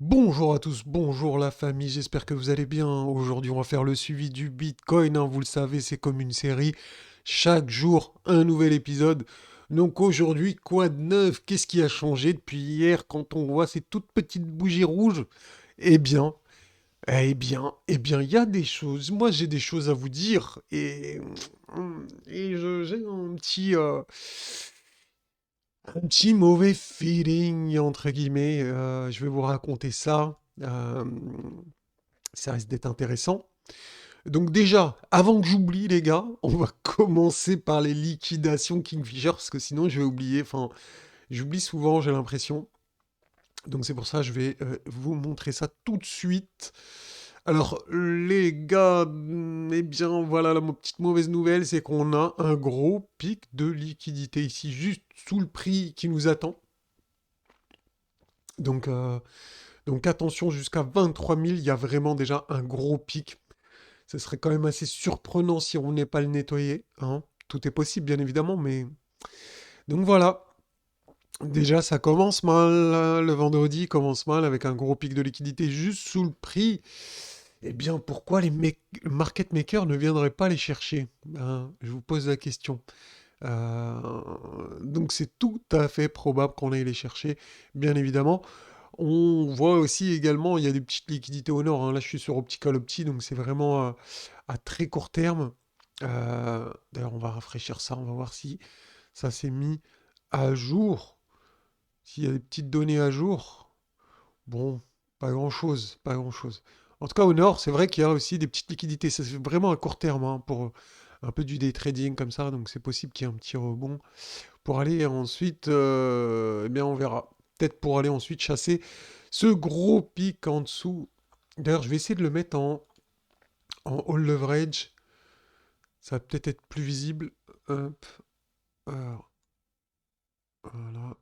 Bonjour à tous, bonjour la famille, j'espère que vous allez bien. Aujourd'hui, on va faire le suivi du Bitcoin, hein. Vous le savez, c'est comme une série. Chaque jour, un nouvel épisode. Donc aujourd'hui, quoi de neuf? Qu'est-ce qui a changé depuis hier quand on voit ces toutes petites bougies rouges? Eh bien, il y a des choses. Moi, j'ai des choses à vous dire et j'ai un petit mauvais feeling, entre guillemets. Je vais vous raconter ça. Ça risque d'être intéressant. Donc déjà, avant que j'oublie, les gars, on va commencer par les liquidations Kingfisher, parce que sinon je vais oublier. Enfin, j'oublie souvent, j'ai l'impression. Donc c'est pour ça que je vais vous montrer ça tout de suite. Alors, les gars, eh bien, voilà la petite mauvaise nouvelle, c'est qu'on a un gros pic de liquidité ici, juste sous le prix qui nous attend. Donc, euh, donc attention, jusqu'à 23 000, il y a vraiment déjà un gros pic. Ce serait quand même assez surprenant si on n'est pas le nettoyer, hein. Tout est possible, bien évidemment, mais... Donc voilà, déjà ça commence mal, le vendredi commence mal avec un gros pic de liquidité juste sous le prix. Eh bien, pourquoi les market makers ne viendraient pas les chercher, hein? Je vous pose la question. Euh, donc c'est tout à fait probable qu'on aille les chercher, bien évidemment. On voit aussi également, il y a des petites liquidités au nord, hein. Là, je suis sur Optical Opti, donc c'est vraiment à très court terme. D'ailleurs, on va rafraîchir ça, on va voir si ça s'est mis à jour. S'il y a des petites données à jour. Bon, pas grand-chose, pas grand-chose. En tout cas, au nord, c'est vrai qu'il y a aussi des petites liquidités. Ça, c'est vraiment à court terme, hein, pour un peu du day trading comme ça. Donc, c'est possible qu'il y ait un petit rebond pour aller ensuite, eh bien, on verra. Peut-être pour aller ensuite chasser ce gros pic en dessous. D'ailleurs, je vais essayer de le mettre en all leverage. Ça va peut-être être plus visible. Hop, alors, voilà.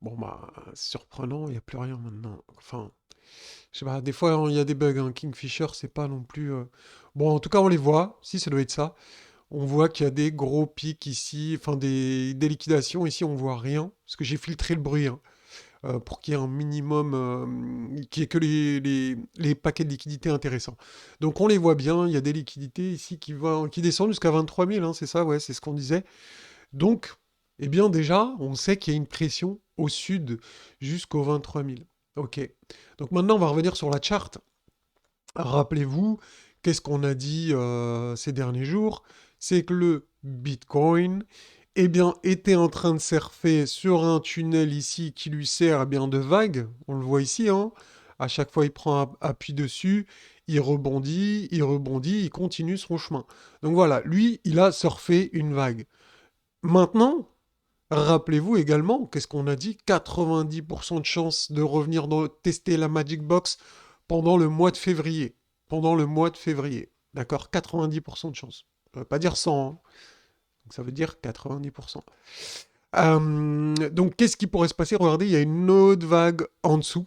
Bon, bah, c'est surprenant, il n'y a plus rien maintenant. Enfin, je sais pas, des fois, il y a des bugs, hein. Kingfisher, c'est pas non plus... Bon, en tout cas, on les voit. Si, ça doit être ça. On voit qu'il y a des gros pics ici, enfin des liquidations. Ici, on voit rien, parce que j'ai filtré le bruit, hein, pour qu'il y ait un minimum, qu'il y ait que les paquets de liquidités intéressants. Donc on les voit bien, il y a des liquidités ici qui descendent jusqu'à 23 000, hein, c'est ça, ouais, c'est ce qu'on disait. Donc, eh bien déjà, on sait qu'il y a une pression au sud jusqu'aux 23 000. Ok. Donc maintenant, on va revenir sur la charte. Rappelez-vous, qu'est-ce qu'on a dit ces derniers jours? C'est que le Bitcoin, eh bien, était en train de surfer sur un tunnel ici qui lui sert, eh bien, de vague. On le voit ici, hein. À chaque fois, il prend appui dessus, il rebondit, il continue son chemin. Donc voilà, lui, il a surfé une vague. Maintenant, rappelez-vous également, qu'est-ce qu'on a dit? 90% de chances de revenir tester la Magic Box pendant le mois de février. Pendant le mois de février. D'accord? 90% de chances. Ça veut pas dire 100, hein. Donc ça veut dire 90%. Donc qu'est-ce qui pourrait se passer? Regardez, il y a une autre vague en dessous.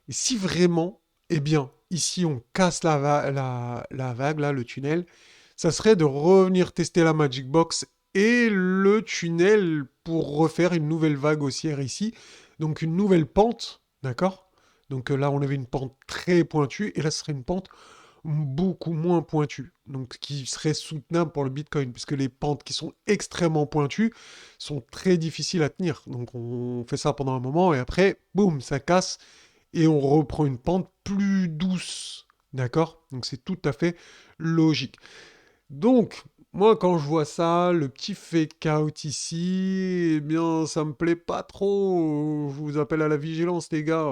Et si vraiment, eh bien, ici on casse la vague, là, le tunnel, ça serait de revenir tester la Magic Box et le tunnel pour refaire une nouvelle vague haussière ici. Donc une nouvelle pente, d'accord? Donc là, on avait une pente très pointue et là, ce serait une pente beaucoup moins pointue. Donc qui serait soutenable pour le Bitcoin, puisque les pentes qui sont extrêmement pointues sont très difficiles à tenir. Donc on fait ça pendant un moment et après, boum, ça casse et on reprend une pente plus douce. D'accord? Donc c'est tout à fait logique. Donc, moi, quand je vois ça, le petit fake out ici, eh bien, ça me plaît pas trop. Je vous appelle à la vigilance, les gars.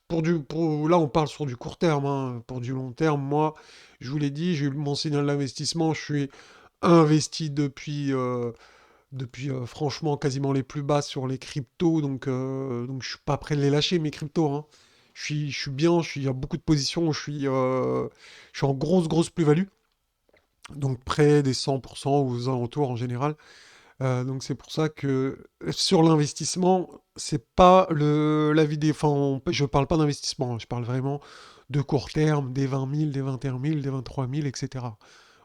Là, on parle sur du court terme, hein. Pour du long terme, moi, je vous l'ai dit, j'ai eu mon signal d'investissement. Je suis investi depuis franchement quasiment les plus bas sur les cryptos. Donc je suis pas prêt de les lâcher, mes cryptos, hein. Je suis bien, il y a beaucoup de positions, je suis en grosse plus-value. Donc près des 100% ou aux alentours en général. Donc c'est pour ça que sur l'investissement, c'est pas la vidéo. Enfin, je parle pas d'investissement, hein. Je parle vraiment de court terme, des 20 000, des 21 000, des 23 000, etc.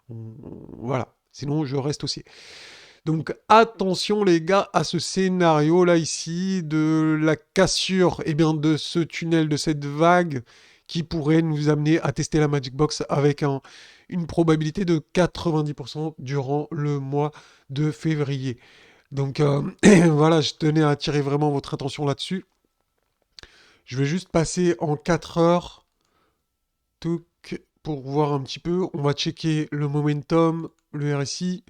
Voilà. Sinon, je reste aussi. Donc attention les gars à ce scénario là ici de la cassure eh bien, de ce tunnel, de cette vague qui pourrait nous amener à tester la Magic Box avec une probabilité de 90% durant le mois de février. Donc voilà, je tenais à attirer vraiment votre attention là-dessus. Je vais juste passer en 4 heures pour voir un petit peu. On va checker le momentum, le RSI.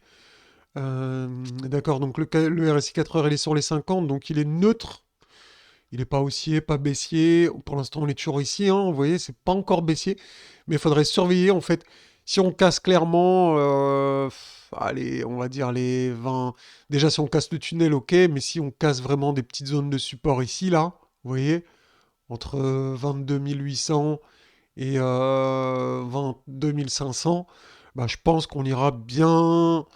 D'accord, donc le RSI 4 heures, il est sur les 50, donc il est neutre. Il n'est pas haussier, pas baissier. Pour l'instant, on est toujours ici, hein, vous voyez, c'est pas encore baissier. Mais il faudrait surveiller, en fait, si on casse clairement, allez, on va dire les 20... Déjà, si on casse le tunnel, ok, mais si on casse vraiment des petites zones de support ici, là, vous voyez, entre 22 800 et 22 500, bah, je pense qu'on ira bien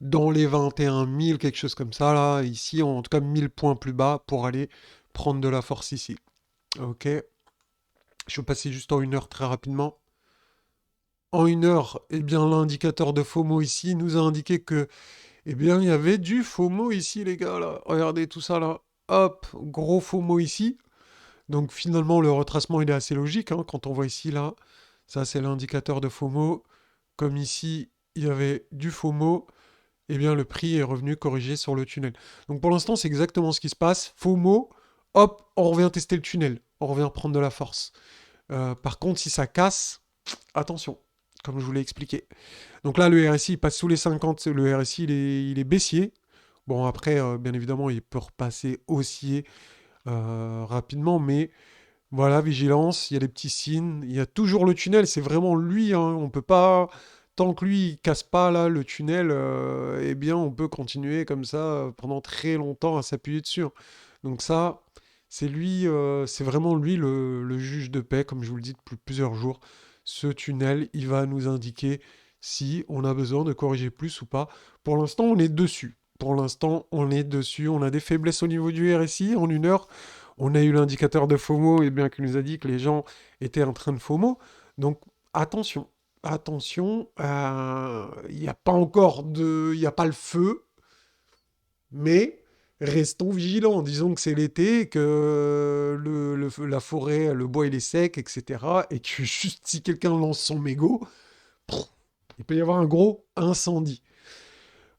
dans les 21 000, quelque chose comme ça, là, ici, en tout cas 1000 points plus bas pour aller prendre de la force ici. Ok, je vais passer juste en 1 heure très rapidement. En 1 heure, eh bien, l'indicateur de FOMO ici nous a indiqué que, eh bien, il y avait du FOMO ici, les gars, là. Regardez tout ça, là. Hop, gros FOMO ici. Donc, finalement, le retracement, il est assez logique, hein, quand on voit ici, là. Ça, c'est l'indicateur de FOMO. Comme ici, il y avait du FOMO, eh bien, le prix est revenu corrigé sur le tunnel. Donc, pour l'instant, c'est exactement ce qui se passe. FOMO, hop, on revient tester le tunnel. On revient prendre de la force. Par contre, si ça casse, attention, comme je vous l'ai expliqué. Donc là, le RSI il passe sous les 50, le RSI il est baissier. Bon, après, bien évidemment, il peut repasser haussier rapidement, mais voilà, vigilance, il y a des petits signes, il y a toujours le tunnel, c'est vraiment lui, hein, on peut pas, tant que lui il casse pas là le tunnel, eh bien on peut continuer comme ça pendant très longtemps à s'appuyer dessus, hein. Donc ça, c'est lui, c'est vraiment lui le juge de paix, comme je vous le dis depuis plusieurs jours. Ce tunnel, il va nous indiquer si on a besoin de corriger plus ou pas. Pour l'instant, on est dessus. Pour l'instant, on est dessus. On a des faiblesses au niveau du RSI en 1 heure. On a eu l'indicateur de FOMO et bien qui nous a dit que les gens étaient en train de FOMO. Donc attention, attention. Il n'y a pas encore de, il n'y a pas le feu, mais restons vigilants. Disons que c'est l'été, que la forêt, le bois il est sec, etc. Et que juste si quelqu'un lance son mégot, il peut y avoir un gros incendie.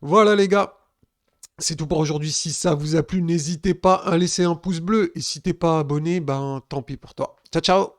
Voilà les gars, c'est tout pour aujourd'hui. Si ça vous a plu, n'hésitez pas à laisser un pouce bleu. Et si t'es pas abonné, ben tant pis pour toi. Ciao ciao.